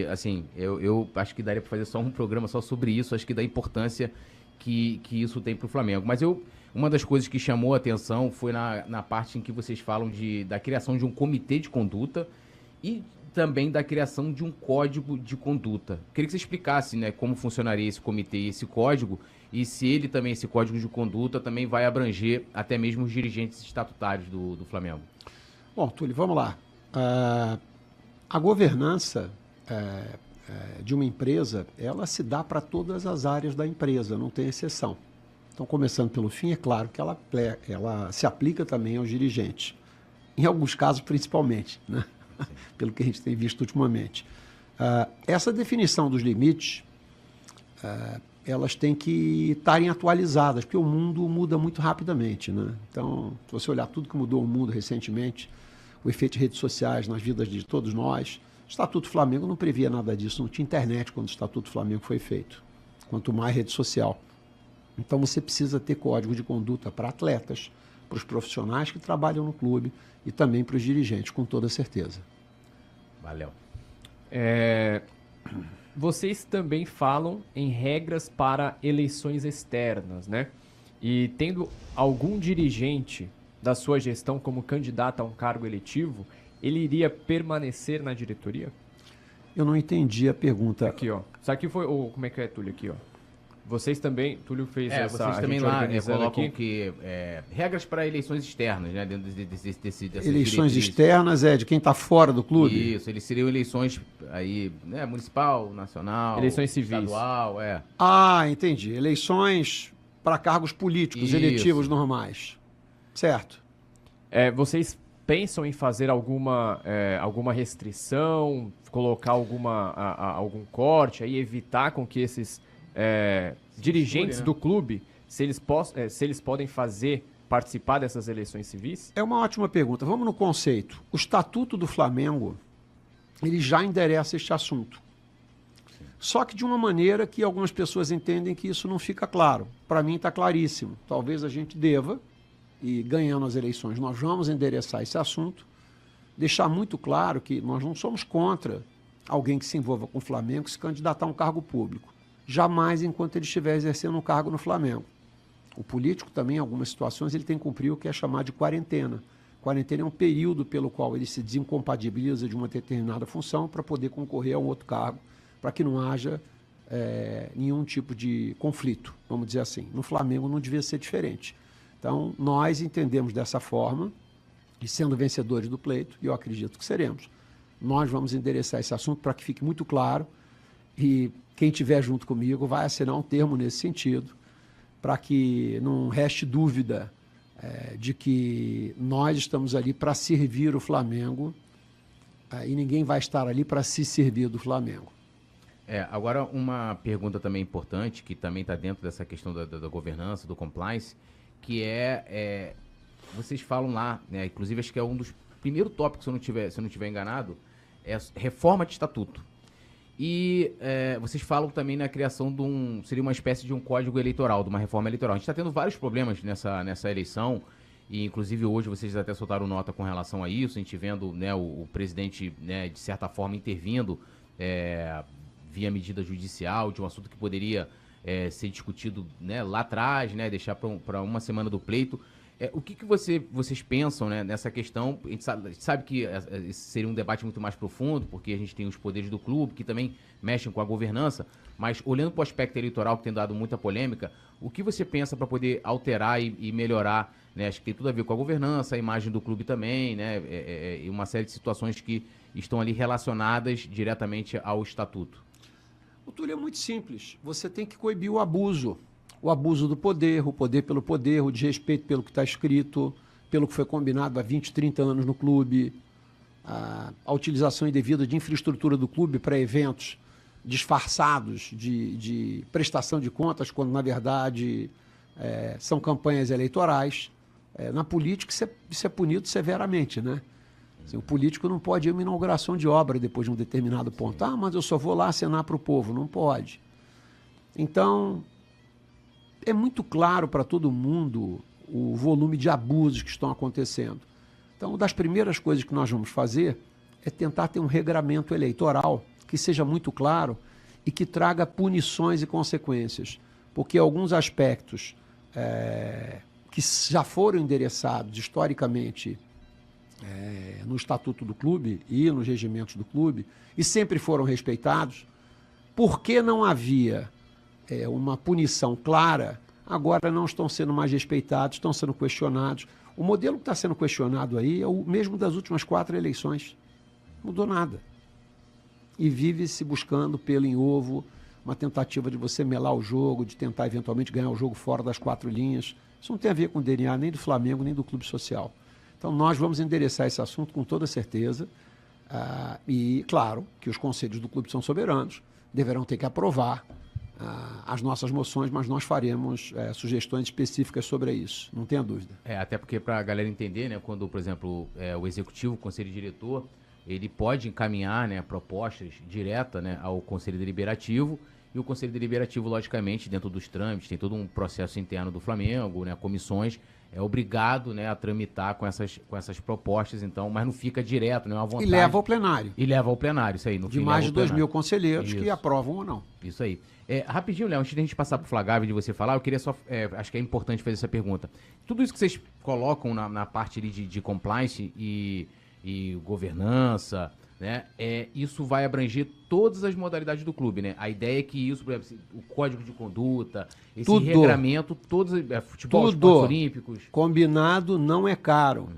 Assim, eu acho que daria para fazer só um programa só sobre isso, acho que da importância que isso tem para o Flamengo. Mas uma das coisas que chamou a atenção foi na parte em que vocês falam da criação de um comitê de conduta e também da criação de um código de conduta. Queria que você explicasse, né, como funcionaria esse comitê e esse código, e se ele também, esse código de conduta, também vai abranger até mesmo os dirigentes estatutários do Flamengo. Bom, Túlio, vamos lá. A governança de uma empresa, ela se dá para todas as áreas da empresa, não tem exceção. Então, começando pelo fim, é claro que ela se aplica também aos dirigentes. Em alguns casos, principalmente, né? Pelo que a gente tem visto ultimamente. Essa definição dos limites, elas têm que estarem atualizadas, porque o mundo muda muito rapidamente, né? Então, se você olhar tudo que mudou o mundo recentemente, o efeito de redes sociais nas vidas de todos nós, o Estatuto Flamengo não previa nada disso, não tinha internet quando o Estatuto Flamengo foi feito, quanto mais rede social. Então você precisa ter código de conduta para atletas, para os profissionais que trabalham no clube e também para os dirigentes, com toda certeza. Valeu. Vocês também falam em regras para eleições externas, né? E tendo algum dirigente da sua gestão como candidato a um cargo eletivo, ele iria permanecer na diretoria? Eu não entendi a pergunta. Aqui, ó. Isso aqui foi... como é que é, Túlio? Aqui, ó. Vocês também... Túlio fez essa... Vocês também lá colocam aqui. que regras para eleições externas, né? Dentro dessas eleições externas de quem está fora do clube? Isso, eles seriam eleições aí, né? Municipal, nacional... Eleições civis. Estadual, Entendi. Eleições para cargos políticos, eletivos normais. Certo. Vocês pensam em fazer alguma restrição, colocar algum corte, aí evitar com que esses dirigentes do clube, se eles podem participar dessas eleições civis? É uma ótima pergunta. Vamos no conceito. O Estatuto do Flamengo, ele já endereça este assunto. Sim. Só que de uma maneira que algumas pessoas entendem que isso não fica claro. Para mim está claríssimo. Talvez a gente deva, e ganhando as eleições, nós vamos endereçar esse assunto, deixar muito claro que nós não somos contra alguém que se envolva com o Flamengo se candidatar a um cargo público. Jamais enquanto ele estiver exercendo um cargo no Flamengo. O político também, em algumas situações, ele tem que cumprir o que é chamado de quarentena. Quarentena é um período pelo qual ele se desincompatibiliza de uma determinada função para poder concorrer a um outro cargo, para que não haja nenhum tipo de conflito, vamos dizer assim. No Flamengo não devia ser diferente. Então, nós entendemos dessa forma, e sendo vencedores do pleito, e eu acredito que seremos, nós vamos endereçar esse assunto para que fique muito claro, e quem estiver junto comigo vai assinar um termo nesse sentido, para que não reste dúvida de que nós estamos ali para servir o Flamengo, e ninguém vai estar ali para se servir do Flamengo. Agora, uma pergunta também importante, que também está dentro dessa questão da governança, do compliance, que vocês falam lá, né, inclusive acho que é um dos primeiros tópicos, se eu não tiver enganado, é reforma de estatuto. E vocês falam também na criação seria uma espécie de um código eleitoral, de uma reforma eleitoral. A gente está tendo vários problemas nessa eleição, e inclusive hoje vocês até soltaram nota com relação a isso, a gente vendo, né, o presidente, né, de certa forma intervindo via medida judicial de um assunto que poderia ser discutido, né, lá atrás, né, deixar para uma semana do pleito. O que vocês pensam, né, nessa questão? A gente sabe que esse seria um debate muito mais profundo, porque a gente tem os poderes do clube, que também mexem com a governança, mas olhando para o aspecto eleitoral, que tem dado muita polêmica, o que você pensa para poder alterar e melhorar, né? Acho que tem tudo a ver com a governança, a imagem do clube também, né, e uma série de situações que estão ali relacionadas diretamente ao estatuto. O Túlio, é muito simples. Você tem que coibir o abuso do poder, o poder pelo poder, o desrespeito pelo que está escrito, pelo que foi combinado há 20, 30 anos no clube, a utilização indevida de infraestrutura do clube para eventos disfarçados de prestação de contas, quando, na verdade, são campanhas eleitorais. Na política, isso é punido severamente, né? Assim, o político não pode ir a uma inauguração de obra depois de um determinado ponto. Mas eu só vou lá acenar para o povo. Não pode. Então, é muito claro para todo mundo o volume de abusos que estão acontecendo. Então, uma das primeiras coisas que nós vamos fazer é tentar ter um regramento eleitoral que seja muito claro e que traga punições e consequências, porque alguns aspectos que já foram endereçados historicamente no estatuto do clube e nos regimentos do clube, e sempre foram respeitados, porque não havia uma punição clara, agora não estão sendo mais respeitados, estão sendo questionados. O modelo que está sendo questionado aí é o mesmo das últimas 4 eleições. Não mudou nada. E vive-se buscando pelo em ovo, uma tentativa de você melar o jogo, de tentar eventualmente ganhar o jogo fora das 4 linhas. Isso não tem a ver com o DNA nem do Flamengo, nem do clube social. Então nós vamos endereçar esse assunto com toda certeza. E, claro, que os conselhos do clube são soberanos, deverão ter que aprovar as nossas moções, mas nós faremos sugestões específicas sobre isso, não tenha dúvida. Até porque, para a galera entender, né, quando, por exemplo, o executivo, o conselho diretor, ele pode encaminhar, né, propostas diretas, né, ao conselho deliberativo, e o conselho deliberativo, logicamente, dentro dos trâmites, tem todo um processo interno do Flamengo, né, comissões, é obrigado, né, a tramitar com essas propostas, então, mas não fica direto, não é uma vontade. E leva ao plenário. E leva ao plenário, isso aí. No de fim, mais de 2.000 plenário. conselheiros Isso. que aprovam ou não. Isso aí. Rapidinho, Léo, antes de a gente passar para o Flagávio de você falar, eu queria só, acho que é importante fazer essa pergunta. Tudo isso que vocês colocam na parte ali de compliance e governança, né, isso vai abranger todas as modalidades do clube, né? A ideia é que isso, por exemplo, o código de conduta, esse Tudo. regramento, todos, futebol, Tudo. esportes olímpicos. Combinado não é caro.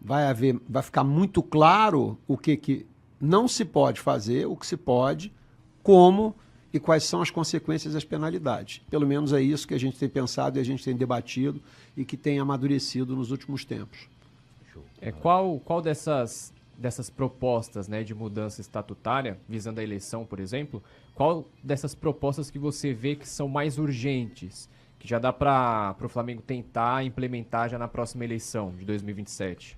Vai ficar muito claro o que não se pode fazer, o que se pode, como e quais são as consequências e as penalidades. Pelo menos é isso que a gente tem pensado e a gente tem debatido e que tem amadurecido nos últimos tempos. Qual dessas propostas, né, de mudança estatutária, visando a eleição, por exemplo, qual dessas propostas que você vê que são mais urgentes, que já dá para o Flamengo tentar implementar já na próxima eleição de 2027?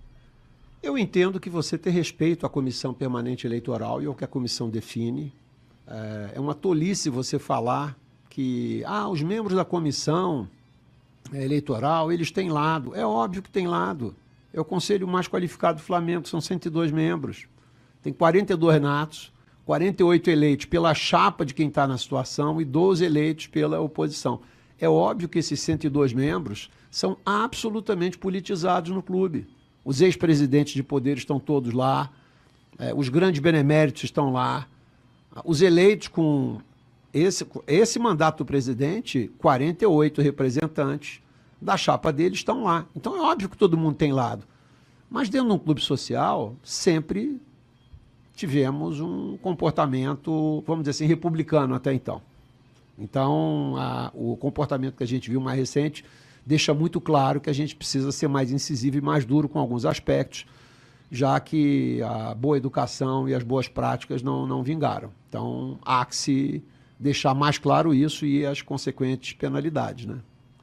Eu entendo que você ter respeito à Comissão Permanente Eleitoral e ao que a comissão define. É uma tolice você falar que os membros da comissão eleitoral, eles têm lado. É óbvio que tem lado. É o conselho mais qualificado do Flamengo, são 102 membros. Tem 42 natos, 48 eleitos pela chapa de quem está na situação e 12 eleitos pela oposição. É óbvio que esses 102 membros são absolutamente politizados no clube. Os ex-presidentes de poder estão todos lá, os grandes beneméritos estão lá, os eleitos com esse mandato do presidente, 48 representantes da chapa dele estão lá. Então é óbvio que todo mundo tem lado. Mas dentro de um clube social, sempre tivemos um comportamento, vamos dizer assim, republicano até então. Então, o comportamento que a gente viu mais recente deixa muito claro que a gente precisa ser mais incisivo e mais duro com alguns aspectos, já que a boa educação e as boas práticas não vingaram. Então, há que se deixar mais claro isso e as consequentes penalidades, né?